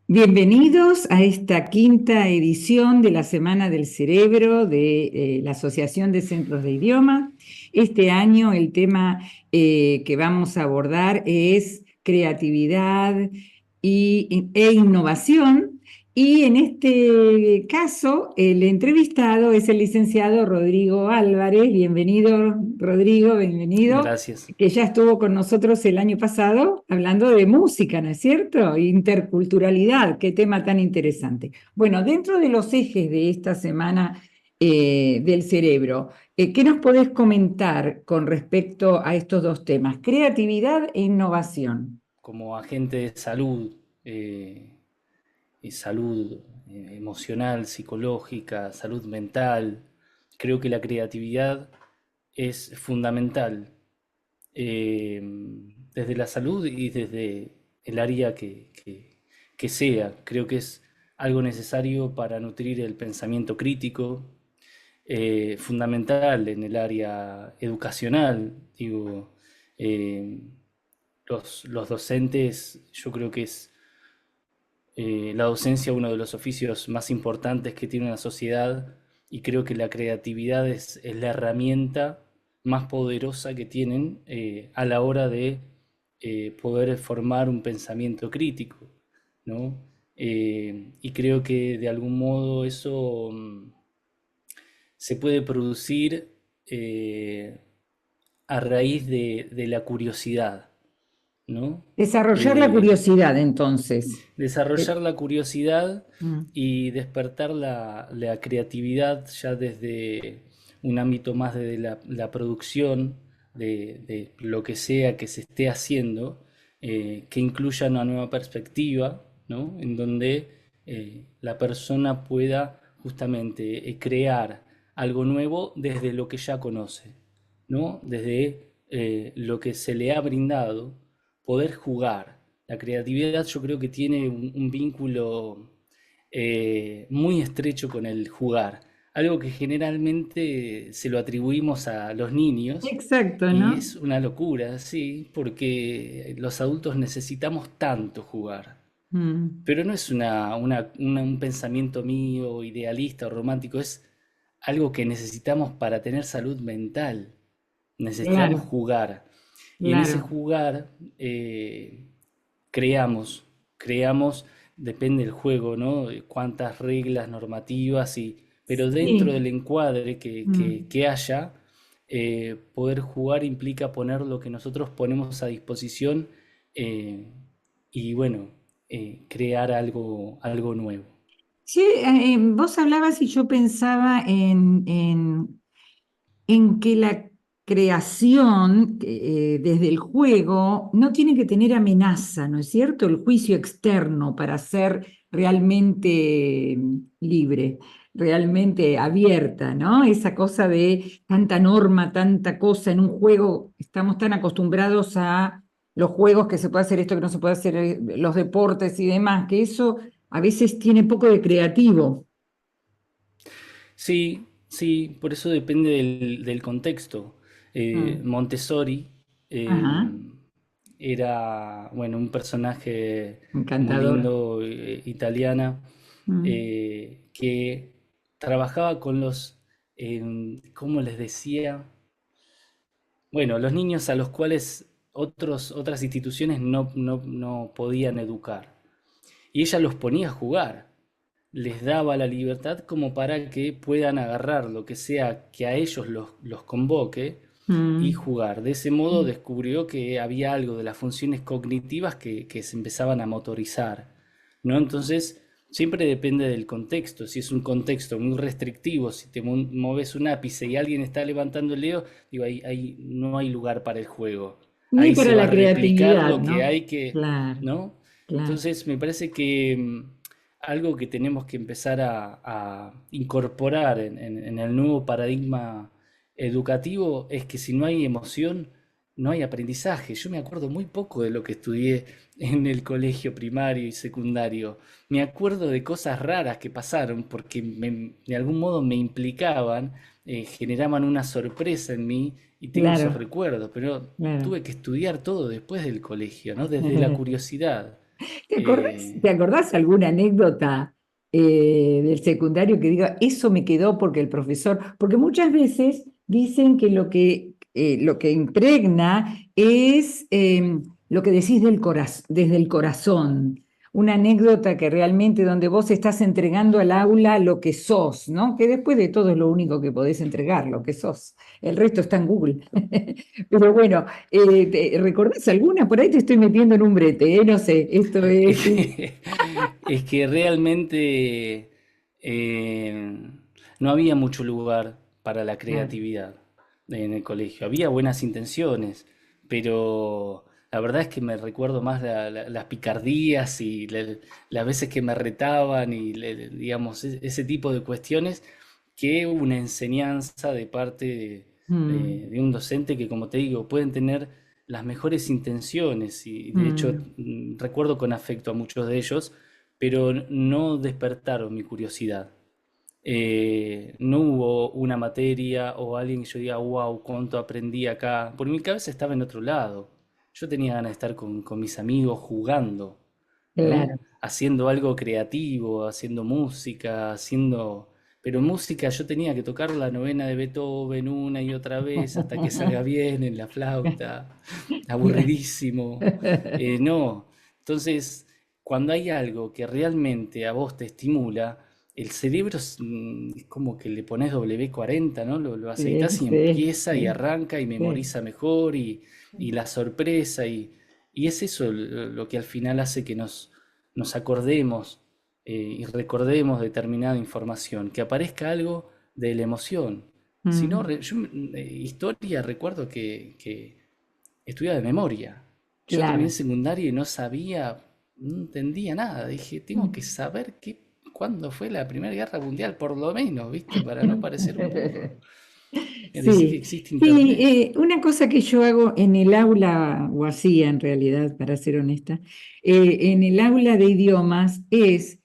Bienvenidos a esta quinta edición de la Semana del Cerebro de la Asociación de Centros de Idioma. Este año el tema que vamos a abordar es creatividad e innovación. Y en este caso, el entrevistado es el licenciado Rodrigo Álvarez. Bienvenido, Rodrigo, bienvenido, Gracias. que ya estuvo con nosotros el año pasado hablando de música, ¿no es cierto? Interculturalidad, qué tema tan interesante. Bueno, dentro de los ejes de esta semana del cerebro, ¿qué nos podés comentar con respecto a estos dos temas, creatividad e innovación? Como agente de salud, y salud emocional, psicológica, salud mental, creo que la creatividad es fundamental, eh, desde la salud y desde el área que sea. Creo que es algo necesario para nutrir el pensamiento crítico, fundamental en el área educacional. Digo, eh, los docentes, yo creo que es la docencia uno de los oficios más importantes que tiene una sociedad, y creo que la creatividad es la herramienta más poderosa que tienen a la hora de poder formar un pensamiento crítico, ¿no? Y creo que de algún modo eso se puede producir eh, a raíz de la curiosidad, ¿no? Desarrollar la Eh, curiosidad, entonces. Desarrollar la curiosidad Mm. y despertar la creatividad ya desde un ámbito más de la producción de lo que sea que se esté haciendo, que incluya una nueva perspectiva, ¿no? En donde la persona pueda justamente crear algo nuevo desde lo que ya conoce, ¿no? Desde lo que se le ha brindado, poder jugar. La creatividad yo creo que tiene un vínculo muy estrecho con el jugar, algo que generalmente se lo atribuimos a los niños, Exacto, y ¿no? es una locura, sí, porque los adultos necesitamos tanto jugar. Mm. Pero no es un pensamiento mío, idealista o romántico, es algo que necesitamos para tener salud mental. Necesitamos Claro, jugar. Y en ese claro. jugar creamos, creamos, depende del juego, ¿no? De cuántas reglas normativas, pero dentro Sí. del encuadre que, Mm. que haya, poder jugar implica poner lo que nosotros ponemos a disposición, eh, y bueno, crear algo nuevo. Sí, vos hablabas y yo pensaba en que la creación desde el juego no tiene que tener amenaza, ¿no es cierto? El juicio externo para ser realmente libre, realmente abierta, ¿no? Esa cosa de tanta norma, tanta cosa en un juego, estamos tan acostumbrados a los juegos que se puede hacer esto, que no se puede hacer, los deportes y demás, que eso a veces tiene poco de creativo. Sí, sí, por eso depende del contexto. Mm. Montessori eh, Ajá, era, bueno, un personaje muy encantador. lindo, italiana, Mm. que trabajaba con ¿cómo les decía? Bueno, los niños a los cuales otras instituciones no podían educar. Y ella los ponía a jugar, les daba la libertad como para que puedan agarrar lo que sea que a ellos los convoque y Mm. jugar. De ese modo descubrió que había algo de las funciones cognitivas que se empezaban a motorizar, ¿no? Entonces, siempre depende del contexto. Si es un contexto muy restrictivo, si te moves un ápice y alguien está levantando el dedo, digo, ahí no hay lugar para el juego. Ni Ahí se para va la a replicar creatividad, lo que ¿no? hay que, Claro, ¿no? claro. Entonces, me parece que algo que tenemos que empezar a incorporar en el nuevo paradigma educativo es que si no hay emoción, no hay aprendizaje. Yo me acuerdo muy poco de lo que estudié en el colegio primario y secundario. Me acuerdo de cosas raras que pasaron porque de algún modo me implicaban, generaban una sorpresa en mí, y tengo esos Claro, recuerdos, pero claro. tuve que estudiar todo después del colegio, ¿no? Desde la curiosidad. Eh, ¿Te acordás alguna anécdota del secundario que diga, eso me quedó porque el profesor, porque muchas veces dicen que lo que impregna es lo que decís desde el corazón, una anécdota que realmente donde vos estás entregando al aula lo que sos, ¿no? Que después de todo es lo único que podés entregar, lo que sos. El resto está en Google. Pero bueno, ¿recordás alguna? Por ahí te estoy metiendo en un brete, ¿eh? No sé, esto es... es que realmente eh, no había mucho lugar para la Claro. creatividad en el colegio. Había buenas intenciones, pero la verdad es que me recuerdo más las picardías y las veces que me retaban y digamos ese tipo de cuestiones que una enseñanza de parte Mm, de un docente que, como te digo, pueden tener las mejores intenciones y de hecho mm, recuerdo con afecto a muchos de ellos, pero no despertaron mi curiosidad. No hubo una materia o alguien que yo diga, wow, cuánto aprendí acá, porque mi cabeza estaba en otro lado. Yo tenía ganas de estar con mis amigos jugando, ¿no? claro. Haciendo algo creativo, haciendo música, haciendo... Pero música yo tenía que tocar la novena de Beethoven una y otra vez hasta que salga bien en la flauta. Aburridísimo. No. Entonces, cuando hay algo que realmente a vos te estimula, el cerebro es como que le pones W40, ¿no? Lo Sí, aceitas y sí, empieza y sí, arranca y sí. memoriza mejor y la sorpresa y es eso lo que al final hace que nos acordemos y recordemos determinada información, que aparezca algo de la emoción. Si no, Mm, historia recuerdo que estudiaba de memoria. Yo terminé claro. secundario y no sabía, no entendía nada. Dije, tengo que saber cuándo fue la Primera Guerra Mundial, por lo menos, ¿viste? Para no parecer un burro. Decir que Sí, existe sí, internet. una cosa que yo hago en el aula, o hacía en realidad, para ser honesta, en el aula de idiomas es,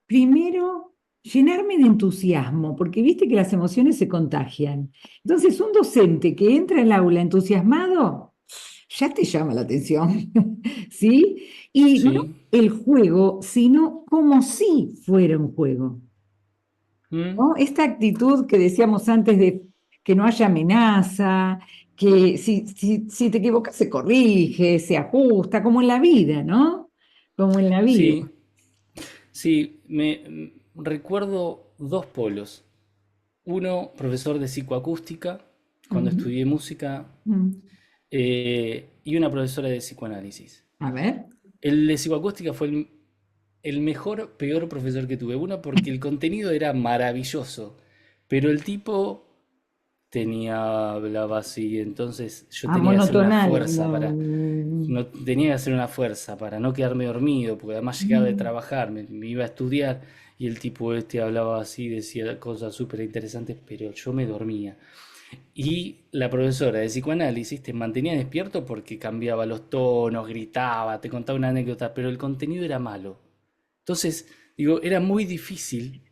primero, llenarme de entusiasmo, porque viste que las emociones se contagian. Entonces, un docente que entra al aula entusiasmado, ya te llama la atención, ¿sí? Y no Sí. el juego, sino como si fuera un juego. Mm. ¿No? Esta actitud que decíamos antes de que no haya amenaza, que si te equivocas se corrige, se ajusta, como en la vida, ¿no? Como en la vida. Sí, sí, recuerdo dos polos. Uno, profesor de psicoacústica, cuando Ujú, estudié música, mm. y una profesora de psicoanálisis. A ver. El de psicoacústica fue el mejor, peor profesor que tuve. Una porque el contenido era maravilloso, pero el tipo hablaba así, entonces yo tenía que hacer una Monotonal. fuerza no, tenía que hacer una fuerza para no quedarme dormido, porque además llegaba de Mm, trabajar, me iba a estudiar y el tipo este hablaba así, decía cosas súper interesantes, pero yo me dormía. Y la profesora de psicoanálisis te mantenía despierto porque cambiaba los tonos, gritaba, te contaba una anécdota, pero el contenido era malo. Entonces, digo, era muy difícil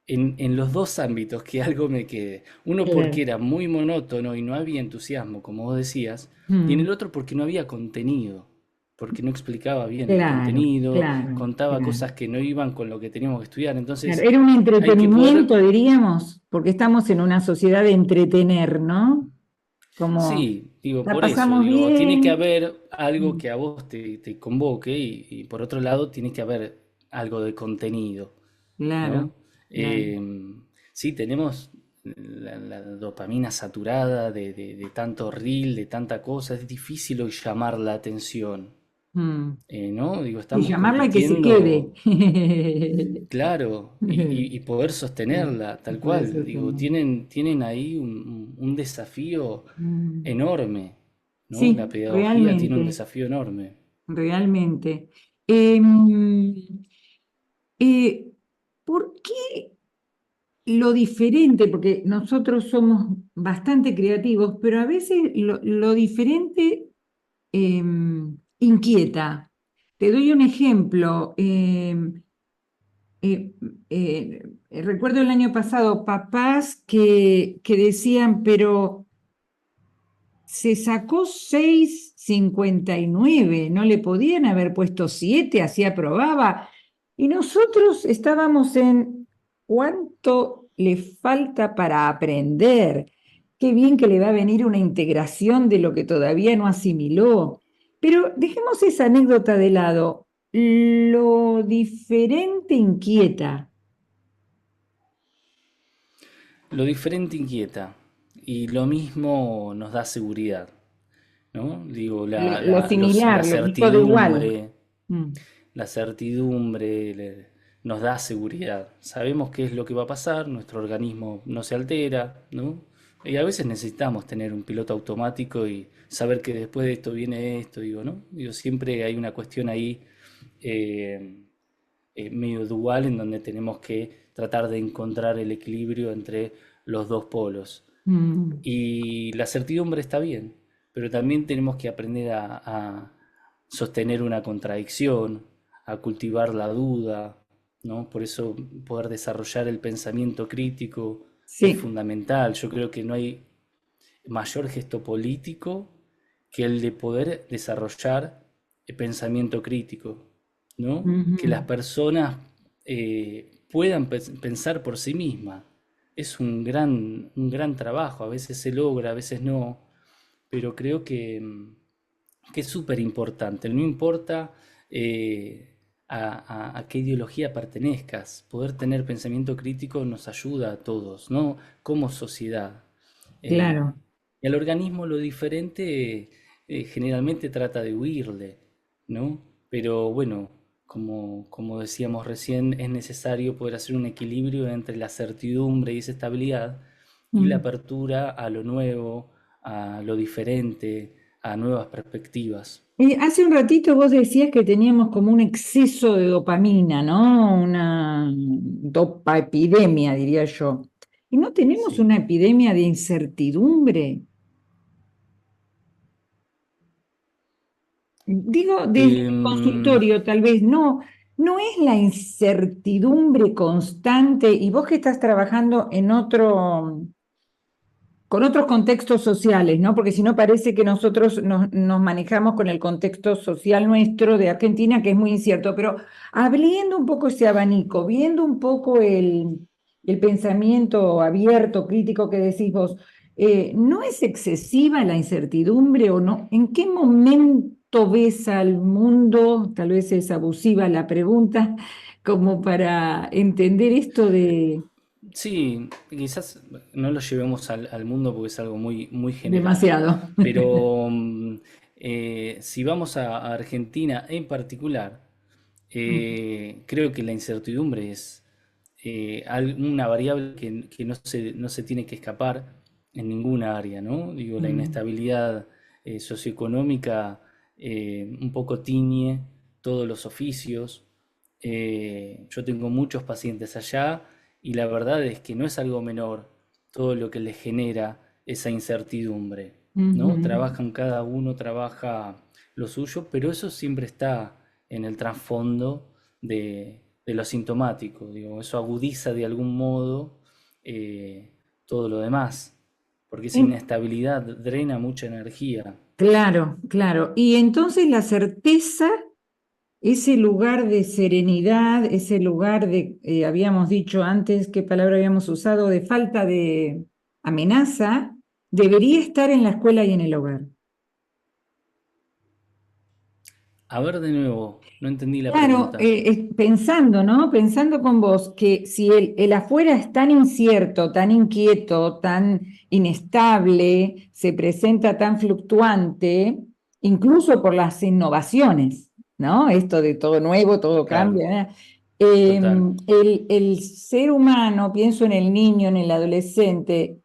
en los dos ámbitos que algo me quede. Uno porque claro. era muy monótono y no había entusiasmo, como vos decías, y en el Mm, otro porque no había contenido, porque no explicaba bien el claro, contenido, claro, contaba claro. cosas que no iban con lo que teníamos que estudiar. Claro, Entonces, era un hay que poder, entretenimiento, diríamos, porque estamos en una sociedad de entretener, ¿no? Como sí, digo, la por eso, pasamos digo, tiene que bien. haber algo Mm, que a vos te convoque y por otro lado tiene que haber algo de contenido. claro, ¿No? claro. Eh, sí, tenemos la dopamina saturada de tanto reel, de tanta cosa, es difícil hoy llamar la atención, Mm. ¿no? Digo, Y estamos llamarla y que se quede. compitiendo, claro, y poder sostenerla, Y tal poder cual. Digo, sostener. tienen ahí un desafío Mm. enorme, ¿no? La Sí, pedagogía tiene un realmente, desafío enorme. realmente. Em, eh, ¿Por qué lo diferente? Porque nosotros somos bastante creativos, pero a veces lo diferente inquieta. Te doy un ejemplo. Eh, Recuerdo el año pasado papás que decían, pero se sacó 6,59, no le podían haber puesto 7, así aprobaba. Y nosotros estábamos en cuánto le falta para aprender. Qué bien que le va a venir una integración de lo que todavía no asimiló. Pero dejemos esa anécdota de lado. Lo diferente inquieta. Lo diferente inquieta y lo mismo nos da seguridad, ¿no? Digo, Lo la similar, lo visto de igual. certidumbre, Mm, la certidumbre nos da seguridad. Sabemos qué es lo que va a pasar, nuestro organismo no se altera, ¿no? Y a veces necesitamos tener un piloto automático y saber que después de esto viene esto, digo, ¿no? Digo, siempre hay una cuestión ahí eh, medio dual en donde tenemos que tratar de encontrar el equilibrio entre los dos polos. mm. Y la certidumbre está bien, pero también tenemos que aprender a sostener una contradicción, a cultivar la duda, ¿no? Por eso poder desarrollar el pensamiento crítico es Sí. fundamental. Yo creo que no hay mayor gesto político que el de poder desarrollar el pensamiento crítico, ¿no? Que las Ujú. personas puedan pensar por sí mismas. Es un gran trabajo, a veces se logra, a veces no, pero creo que es súper importante. No importa a qué ideología pertenezcas, poder tener pensamiento crítico nos ayuda a todos, ¿no? Como sociedad. Eh, Claro. y al organismo lo diferente generalmente trata de huirle, ¿no? Pero bueno, como decíamos recién, es necesario poder hacer un equilibrio entre la certidumbre y esa estabilidad y la Mm. apertura a lo nuevo, a lo diferente, a nuevas perspectivas. Hace un ratito vos decías que teníamos como un exceso de dopamina, ¿no? Una dopaepidemia, diría yo. ¿Y no tenemos Sí. una epidemia de incertidumbre? Digo, desde el Em, consultorio, tal vez, no es la incertidumbre constante, y vos que estás trabajando en otro, con otros contextos sociales, ¿no? Porque si no parece que nosotros nos manejamos con el contexto social nuestro de Argentina, que es muy incierto, pero abriendo un poco ese abanico, viendo un poco el pensamiento abierto, crítico que decís vos, ¿no es excesiva la incertidumbre o no? ¿En qué momento ves al mundo, tal vez es abusiva la pregunta, como para entender esto de sí, quizás no lo llevemos al mundo porque es algo muy general, demasiado? pero si vamos a Argentina en particular, creo que la incertidumbre es una variable que no se tiene que escapar en ninguna área, ¿no? Digo, la Mm. inestabilidad socioeconómica un poco tiñe todos los oficios. Yo tengo muchos pacientes allá y la verdad es que no es algo menor todo lo que les genera esa incertidumbre, ¿no? Ujú. Trabajan cada uno, trabaja lo suyo, pero eso siempre está en el trasfondo de lo sintomático, digo, eso agudiza de algún modo todo lo demás, porque esa En- inestabilidad drena mucha energía. Claro, claro. Y entonces la certeza, ese lugar de serenidad, ese lugar de, habíamos dicho antes, ¿qué palabra habíamos usado? De falta de amenaza, debería estar en la escuela y en el hogar. A ver de nuevo, no entendí la Claro, pregunta. pensando, ¿no? Pensando con vos que si el afuera es tan incierto, tan inquieto, tan inestable, se presenta tan fluctuante, incluso por las innovaciones, ¿no? Esto de todo nuevo, todo Claro, cambia, ¿eh? total. El ser humano, pienso en el niño, en el adolescente,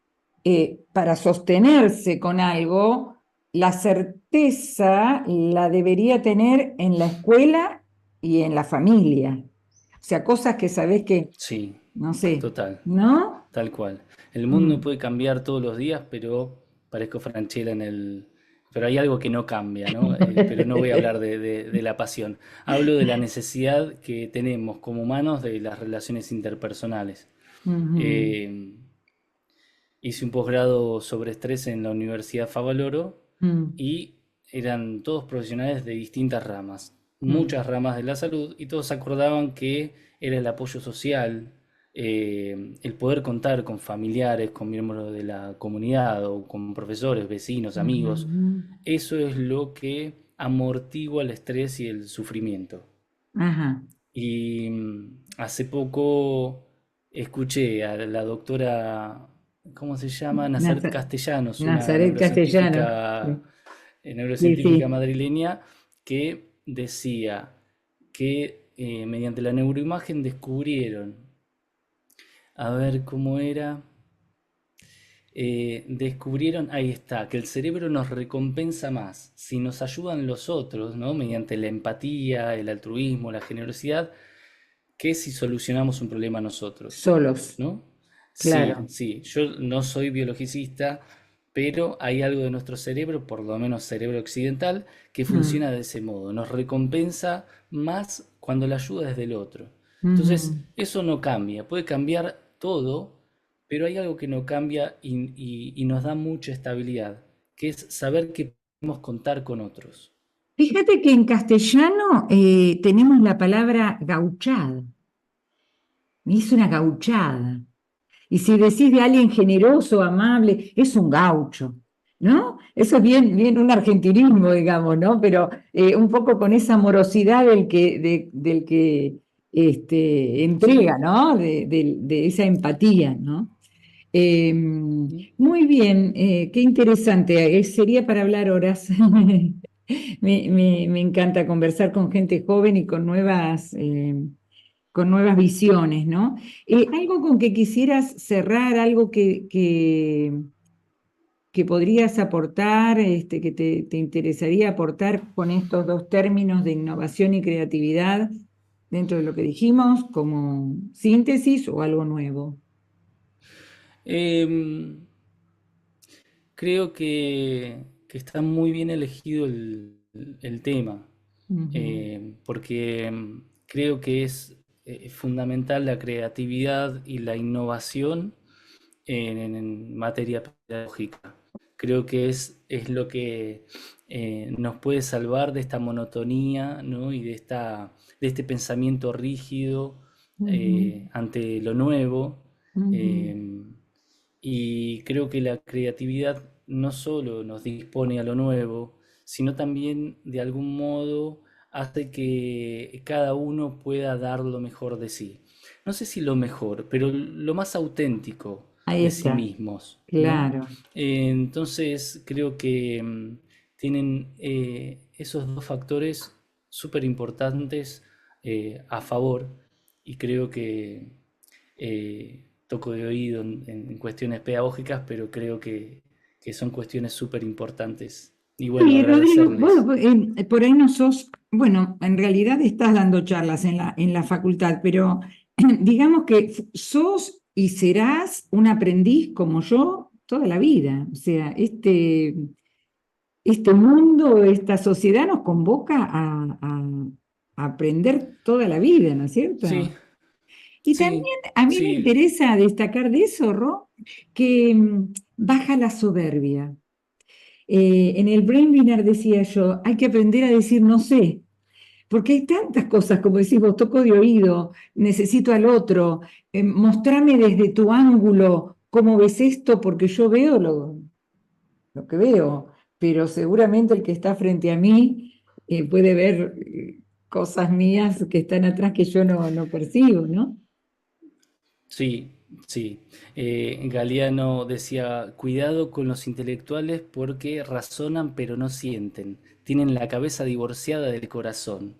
para sostenerse con algo, la certeza la debería tener en la escuela y en la familia. O sea, cosas que sabés que, Sí, no sé, total, ¿no? tal cual. El mundo Mm. puede cambiar todos los días, pero parezco Franchella en el... Pero hay algo que no cambia, ¿no? Pero no voy a hablar de la pasión. Hablo de la necesidad que tenemos como humanos de las relaciones interpersonales. Ujú. Eh, hice un posgrado sobre estrés en la Universidad Favaloro Mm, y eran todos profesionales de distintas ramas, mm, muchas ramas de la salud, y todos acordaban que era el apoyo social, el poder contar con familiares, con miembros de la comunidad o con profesores, vecinos, amigos, mm, eso es lo que amortigua el estrés y el sufrimiento. ajá. Y hace poco escuché a la doctora, ¿cómo se llama? Nazaret Naza- Castellanos, una Nazaret Castellano. neurocientífica, Sí, sí, neurocientífica sí. madrileña, que decía que mediante la neuroimagen descubrieron, a ver cómo era, descubrieron, ahí está, que el cerebro nos recompensa más si nos ayudan los otros, ¿no? Mediante la empatía, el altruismo, la generosidad, que si solucionamos un problema nosotros, Solos, ¿no? Sí, claro. sí, yo no soy biologicista, pero hay algo de nuestro cerebro, por lo menos cerebro occidental, que Mm, funciona de ese modo. Nos recompensa más cuando la ayuda es del otro. Entonces, ujú. eso no cambia, puede cambiar todo, pero hay algo que no cambia y nos da mucha estabilidad, que es saber que podemos contar con otros. Fíjate que en castellano tenemos la palabra gauchada. Es una gauchada. Y si decís de alguien generoso, amable, es un gaucho, ¿no? Eso es bien, bien un argentinismo, digamos, ¿no? Pero un poco con esa morosidad del que entrega, Sí. ¿no? De esa empatía, ¿no? Eh, muy bien, qué interesante. Sería para hablar horas. Me encanta conversar con gente joven y con nuevas visiones, ¿no? Algo con que quisieras cerrar, algo que podrías aportar, que te interesaría aportar con estos dos términos de innovación y creatividad dentro de lo que dijimos, como síntesis o algo nuevo. Em, Creo que está muy bien elegido el tema, Ujú, porque creo que es fundamental la creatividad y la innovación en materia pedagógica. Creo que es lo que nos puede salvar de esta monotonía, ¿no? Y de este pensamiento rígido ujú, ante lo nuevo. ujú. eh, y creo que la creatividad no solo nos dispone a lo nuevo, sino también de algún modo hace que cada uno pueda dar lo mejor de sí. No sé si lo mejor, pero lo más auténtico Ahí de sí está, mismos, ¿no? claro. Entonces creo que tienen esos dos factores súper importantes a favor y creo que toco de oído en cuestiones pedagógicas, pero creo que son cuestiones súper importantes. Y bueno, Sí, Rodrigo, bueno, agradecerles. pues, por ahí no sos, bueno, en realidad estás dando charlas en la facultad, pero digamos que sos y serás un aprendiz como yo toda la vida. O sea, este mundo, esta sociedad nos convoca a aprender toda la vida, ¿no es Sí, cierto? Y sí, también a mí me sí, interesa destacar de eso, Ro, que baja la soberbia. En el Brain Winner decía yo, hay que aprender a decir no sé, porque hay tantas cosas, como decís vos, toco de oído, necesito al otro, mostrame desde tu ángulo cómo ves esto, porque yo veo lo que veo, pero seguramente el que está frente a mí puede ver cosas mías que están atrás que yo no percibo, ¿no? sí, sí. Galeano decía, cuidado con los intelectuales porque razonan pero no sienten, tienen la cabeza divorciada del corazón,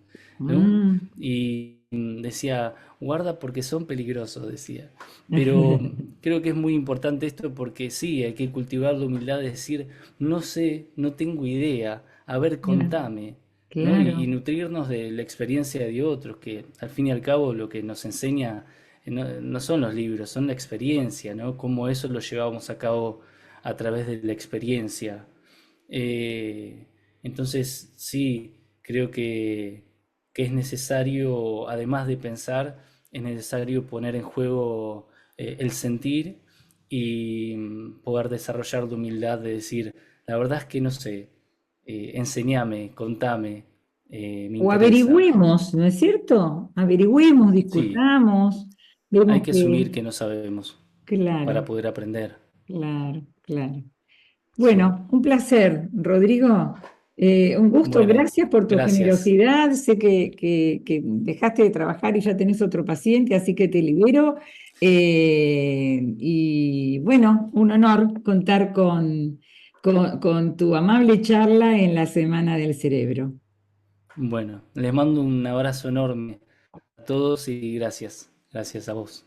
¿no? Mm. Y decía, guarda porque son peligrosos, decía. Pero creo que es muy importante esto porque sí, hay que cultivar la humildad de decir, no sé, no tengo idea, a ver, contame, ¿no? Y Claro, nutrirnos de la experiencia de otros, que al fin y al cabo lo que nos enseña no son los libros, son la experiencia, ¿no? Cómo eso lo llevamos a cabo a través de la experiencia. Eh, entonces, sí, creo que es necesario, además de pensar, es necesario poner en juego el sentir y poder desarrollar la humildad de decir, la verdad es que no sé, enseñame, contame, me O interesa. averigüemos, ¿no es cierto? Averigüemos, Sí, discutamos, hay vemos que asumir que no sabemos para claro, poder aprender. claro, claro. Sí, Bueno, un placer, Rodrigo. Un gusto, bueno, gracias por tu gracias. generosidad. Sé que dejaste de trabajar y ya tenés otro paciente, así que te libero. Y bueno, un honor contar con tu amable charla en la Semana del Cerebro. Bueno, les mando un abrazo enorme a todos y gracias. Gracias a vos.